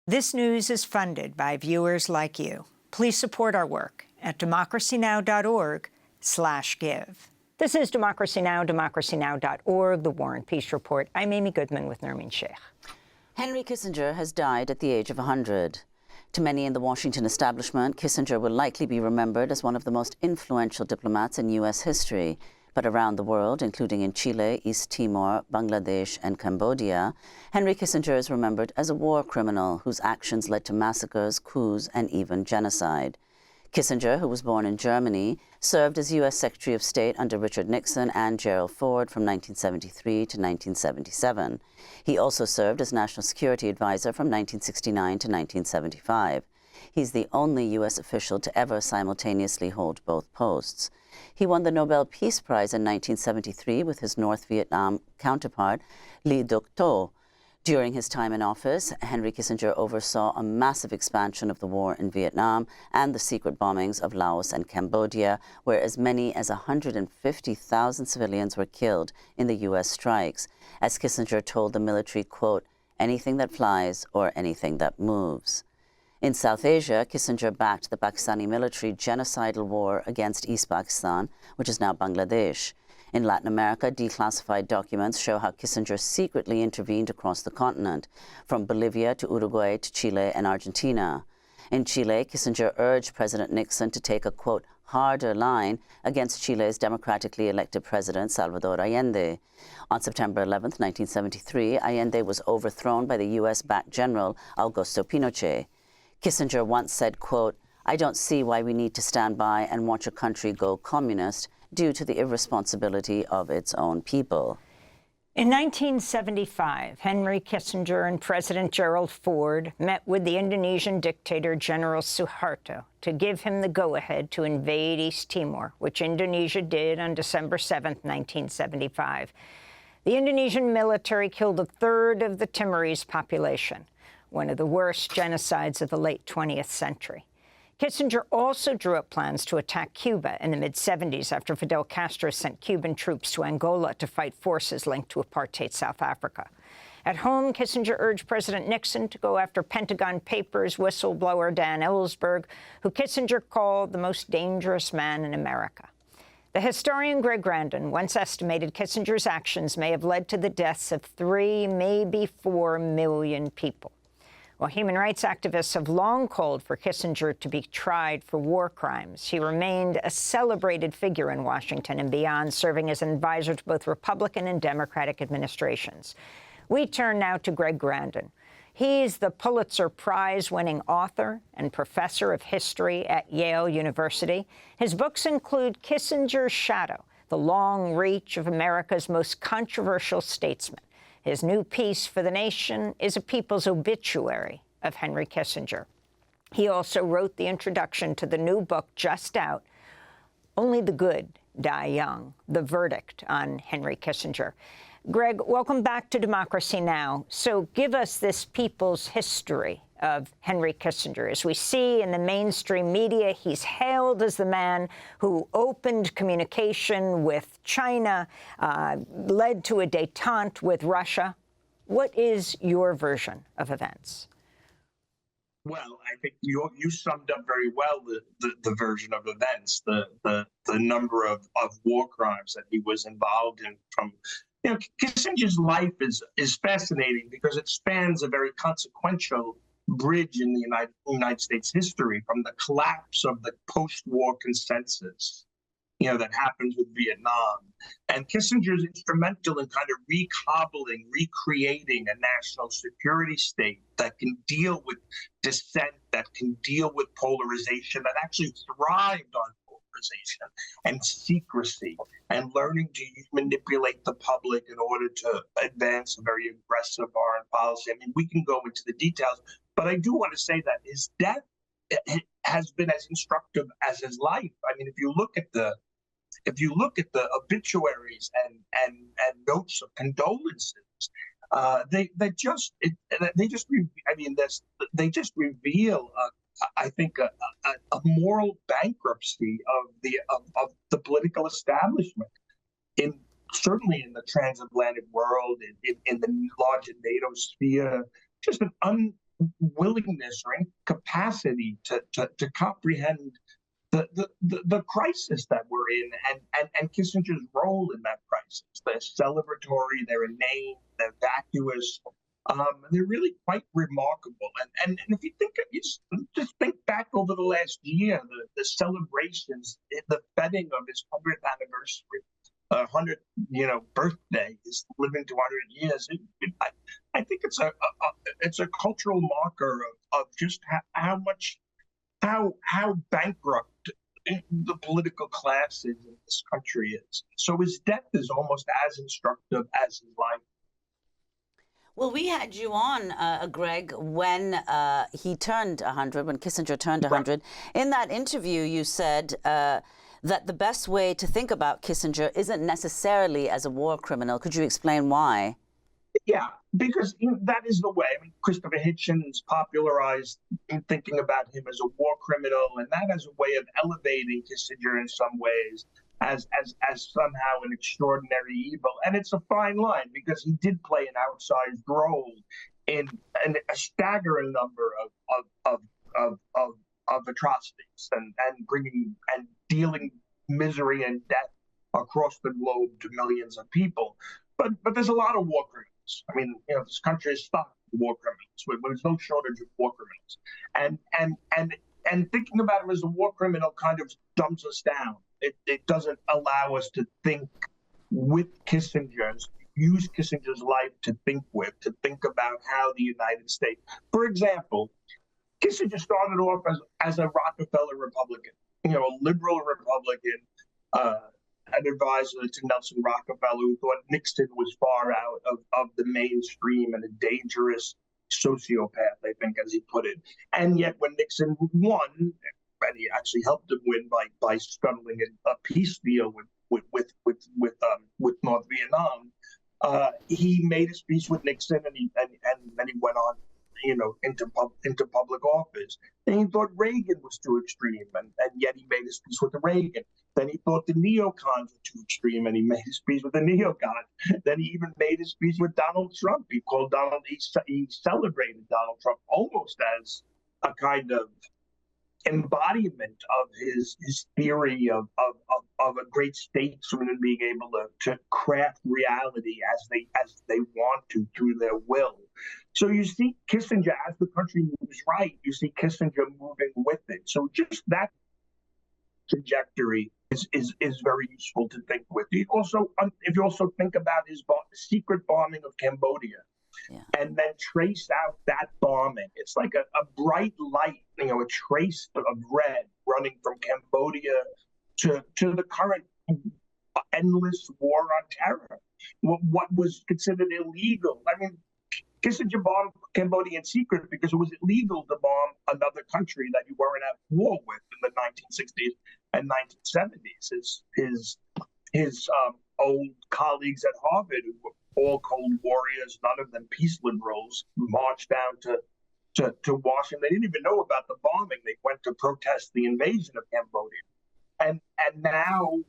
This news is funded by viewers like you. Please support our work at democracynow.org/give. This is Democracy Now!, democracynow.org, The War and Peace Report. I'm Amy Goodman with Nermeen Sheikh. Henry Kissinger has died at the age of 100. To many in the Washington establishment, Kissinger will likely be remembered as one of the most influential diplomats in U.S. history. But around the world, including in Chile, East Timor, Bangladesh, and Cambodia, Henry Kissinger is remembered as a war criminal whose actions led to massacres, coups, and even genocide. Kissinger, who was born in Germany, served as U.S. Secretary of State under Richard Nixon and Gerald Ford from 1973 to 1977. He also served as National Security Advisor from 1969 to 1975. He's the only U.S. official to ever simultaneously hold both posts. He won the Nobel Peace Prize in 1973 with his North Vietnam counterpart, Le Duc Tho. During his time in office, Henry Kissinger oversaw a massive expansion of the war in Vietnam and the secret bombings of Laos and Cambodia, where as many as 150,000 civilians were killed in the U.S. strikes. As Kissinger told the military, quote, "anything that flies or anything that moves." In South Asia, Kissinger backed the Pakistani military genocidal war against East Pakistan, which is now Bangladesh. In Latin America, declassified documents show how Kissinger secretly intervened across the continent, from Bolivia to Uruguay to Chile and Argentina. In Chile, Kissinger urged President Nixon to take a, quote, harder line against Chile's democratically elected president, Salvador Allende. On September 11, 1973, Allende was overthrown by the U.S.-backed general Augusto Pinochet. Kissinger once said, quote, "I don't see why we need to stand by and watch a country go communist due to the irresponsibility of its own people." In 1975, Henry Kissinger and President Gerald Ford met with the Indonesian dictator General Suharto to give him the go-ahead to invade East Timor, which Indonesia did on December 7, 1975. The Indonesian military killed a third of the Timorese population, one of the worst genocides of the late 20th century. Kissinger also drew up plans to attack Cuba in the mid-70s after Fidel Castro sent Cuban troops to Angola to fight forces linked to apartheid South Africa. At home, Kissinger urged President Nixon to go after Pentagon Papers whistleblower Dan Ellsberg, who Kissinger called the most dangerous man in America. The historian Greg Grandin once estimated Kissinger's actions may have led to the deaths of 3, maybe 4 million people. While human rights activists have long called for Kissinger to be tried for war crimes, he remained a celebrated figure in Washington and beyond, serving as an advisor to both Republican and Democratic administrations. We turn now to Greg Grandin. He's the Pulitzer Prize-winning author and professor of history at Yale University. His books include Kissinger's Shadow, The Long Reach of America's Most Controversial Statesman. His new piece for The Nation is a people's obituary of Henry Kissinger. He also wrote the introduction to the new book just out, Only the Good Die Young, The Verdict on Henry Kissinger. Greg, welcome back to Democracy Now! So give us this people's history of Henry Kissinger. As we see in the mainstream media, he's hailed as the man who opened communication with China, led to a détente with Russia. What is your version of events? Well, I think you summed up very well the version of events, the number of war crimes that he was involved in. From Kissinger's life is fascinating because it spans a very consequential bridge in the United States history, from the collapse of the post-war consensus, that happens with Vietnam. And Kissinger is instrumental in kind of recreating a national security state that can deal with dissent, that can deal with polarization, that actually thrived on polarization and secrecy and learning to manipulate the public in order to advance a very aggressive foreign policy. I mean, we can go into the details, but I do want to say that his death has been as instructive as his life. I mean, if you look at the obituaries and notes of condolences, they just reveal I think a moral bankruptcy of the political establishment, certainly in the transatlantic world, in the larger NATO sphere, just an willingness or incapacity to comprehend the crisis that we're in and Kissinger's role in that crisis. They're celebratory, they're inane, they're vacuous. They're really quite remarkable. And if you think, you just think back over the last year, the celebrations, the feting of his 100th anniversary, 100th, birthday, is living to 100 years. I think it's a cultural marker of just how bankrupt the political class in this country is. So his death is almost as instructive as his life. Well, we had you on, Greg, when he turned 100, when Kissinger turned 100. Right. In that interview, you said that the best way to think about Kissinger isn't necessarily as a war criminal. Could you explain why? Yeah, because that is the way. I mean, Christopher Hitchens popularized thinking about him as a war criminal, and that as a way of elevating Kissinger in some ways as somehow an extraordinary evil. And it's a fine line because he did play an outsized role in a staggering number of atrocities and bringing and dealing misery and death across the globe to millions of people. But there's a lot of war criminals. I mean, this country is stocked with war criminals. There's no shortage of war criminals. And thinking about him as a war criminal kind of dumbs us down. It doesn't allow us to think with use Kissinger's life to think about how the United States, for example, Kissinger started off as a Rockefeller Republican, a liberal Republican, an advisor to Nelson Rockefeller, who thought Nixon was far out of the mainstream and a dangerous sociopath, I think, as he put it. And yet when Nixon won, and he actually helped him win by scuttling a peace deal with North Vietnam, he made his peace with Nixon, and then he went on, into public office. And he thought Reagan was too extreme, and yet he made his peace with the Reagan. Then he thought the neocons were too extreme, and he made his peace with the neocons. Then he even made his peace with Donald Trump. He celebrated Donald Trump almost as a kind of embodiment of his theory of a great statesman and being able to craft reality as they want to through their will. So you see Kissinger, as the country moves right, you see Kissinger moving with it. So just that trajectory is very useful to think with. If you also think about his secret bombing of Cambodia, yeah, and then trace out that bombing, it's like a bright light, a trace of red running from Cambodia to the current endless war on terror. What was considered illegal? I mean, Kissinger bombed Cambodia in secret because it was illegal to bomb another country that you weren't at war with in the 1960s and 1970s. His old colleagues at Harvard, who were all Cold Warriors, none of them peace liberals, marched down to Washington. They didn't even know about the bombing. They went to protest the invasion of Cambodia. And now,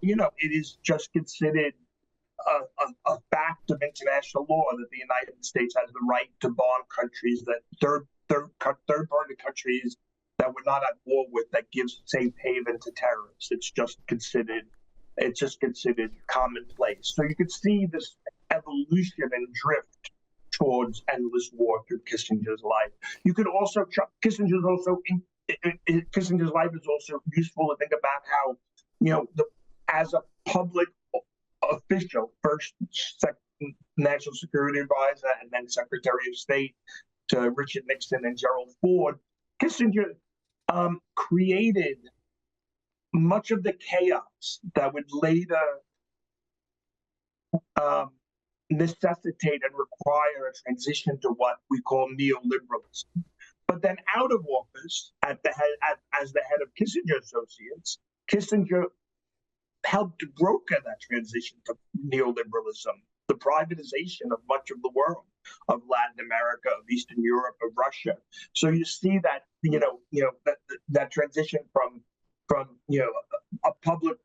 it is just considered a fact of international law that the United States has the right to bomb countries, that third-party countries that we're not at war with, that gives safe haven to terrorists. It's just considered commonplace. So you could see this evolution and drift towards endless war through Kissinger's life. You could also Kissinger's life is also useful to think about how, as a public official, first National Security Advisor and then Secretary of State to Richard Nixon and Gerald Ford, Kissinger created much of the chaos that would later necessitate and require a transition to what we call neoliberalism. But then out of office, as the head of Kissinger Associates, Kissinger helped broker that transition to neoliberalism, the privatization of much of the world, of Latin America, of Eastern Europe, of Russia. So you see that, that transition from a public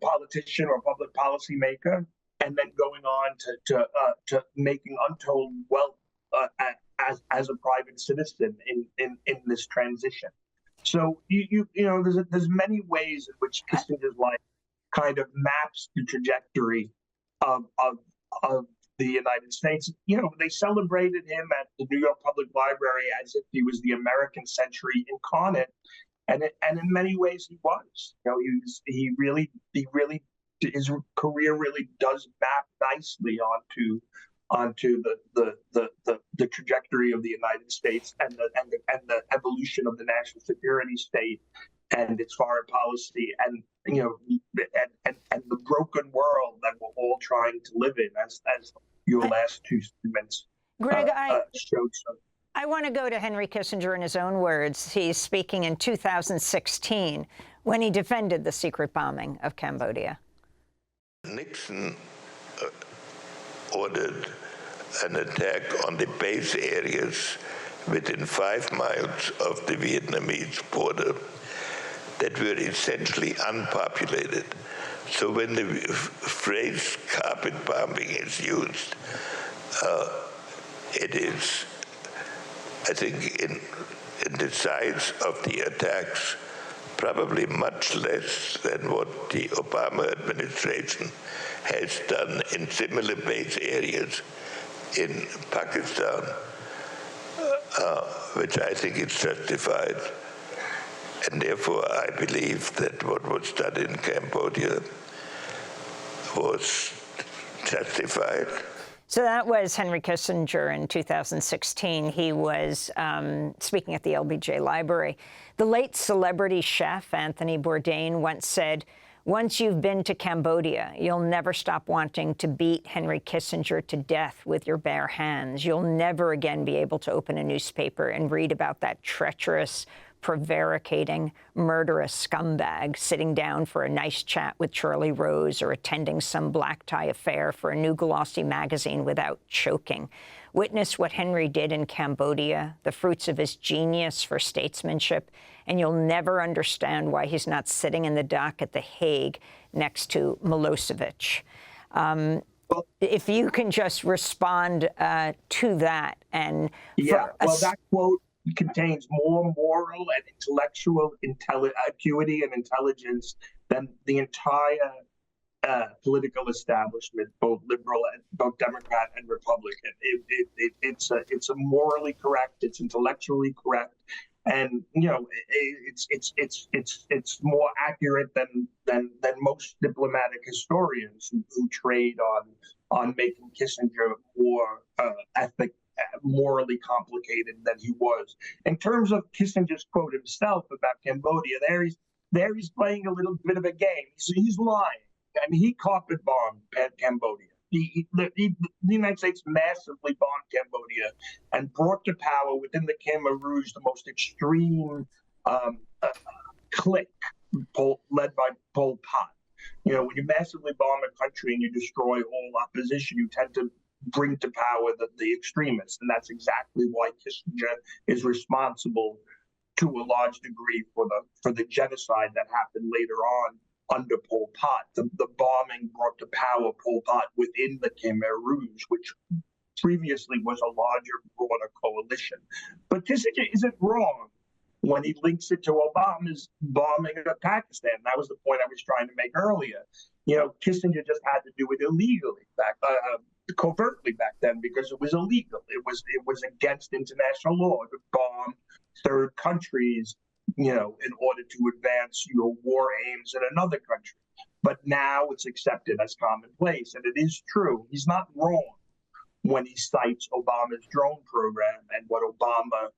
politician or public policy maker, and then going on to making untold wealth as a private citizen in this transition. So there's many ways in which Kissinger's life kind of maps the trajectory of the United States. They celebrated him at the New York Public Library as if he was the American century incarnate, and in many ways he was. He really his career really does map nicely onto the trajectory of the United States and the evolution of the national security state and its foreign policy and the broken world that we're all trying to live in, as your last two statements Greg, showed. I want to go to Henry Kissinger in his own words. He's speaking in 2016 when he defended the secret bombing of Cambodia. Nixon ordered an attack on the base areas within 5 miles of the Vietnamese border that were essentially unpopulated. So when the phrase carpet bombing is used, it is, I think, in the size of the attacks, probably much less than what the Obama administration has done in similar base areas in Pakistan, which I think is justified. And therefore, I believe that what was done in Cambodia was justified. So that was Henry Kissinger in 2016. He was speaking at the LBJ Library. The late celebrity chef Anthony Bourdain once said, "Once you've been to Cambodia, you'll never stop wanting to beat Henry Kissinger to death with your bare hands. You'll never again be able to open a newspaper and read about that treacherous, prevaricating, murderous scumbag sitting down for a nice chat with Charlie Rose or attending some black tie affair for a new glossy magazine without choking. Witness what Henry did in Cambodia, the fruits of his genius for statesmanship, and you'll never understand why he's not sitting in the dock at The Hague next to Milosevic." If you can just respond to that. And that quote contains more moral and intellectual acuity and intelligence than the entire political establishment, both liberal and both Democrat and Republican. It's a morally correct, it's intellectually correct, and it's more accurate than most diplomatic historians who trade on making Kissinger more morally complicated than he was. In terms of Kissinger's quote himself about Cambodia, there he's playing a little bit of a game. He's lying. I mean, he carpet bombed Cambodia. The United States massively bombed Cambodia and brought to power within the Khmer Rouge the most extreme clique led by Pol Pot. When you massively bomb a country and you destroy all opposition, you tend to bring to power the extremists, and that's exactly why Kissinger is responsible to a large degree for the genocide that happened later on under Pol Pot. The bombing brought to power Pol Pot within the Khmer Rouge, which previously was a larger, broader coalition. But Kissinger isn't wrong when he links it to Obama's bombing of Pakistan. That was the point I was trying to make earlier. Kissinger just had to do it illegally covertly back then because it was illegal. It was against international law to bomb third countries, in order to advance your war aims in another country. But now it's accepted as commonplace, and it is true. He's not wrong when he cites Obama's drone program and what Obama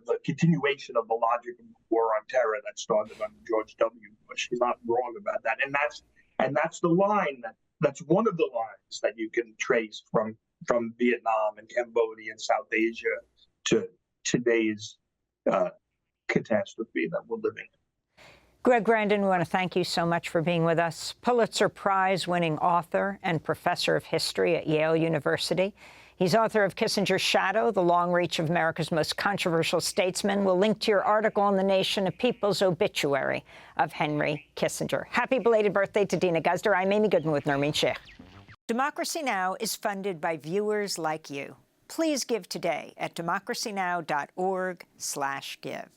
the continuation of the logic of the war on terror that started under George W. Bush. He's not wrong about that, and that's the line that's one of the lines that you can trace from Vietnam and Cambodia and South Asia to today's catastrophe that we're living in. Greg Grandin, we want to thank you so much for being with us. Pulitzer Prize-winning author and professor of history at Yale University. He's author of Kissinger's Shadow, The Long Reach of America's Most Controversial Statesman. We'll link to your article in The Nation, A People's Obituary of Henry Kissinger. Happy belated birthday to Dina Guzder. I'm Amy Goodman with Nermeen Sheikh. Democracy Now! Is funded by viewers like you. Please give today at democracynow.org/give.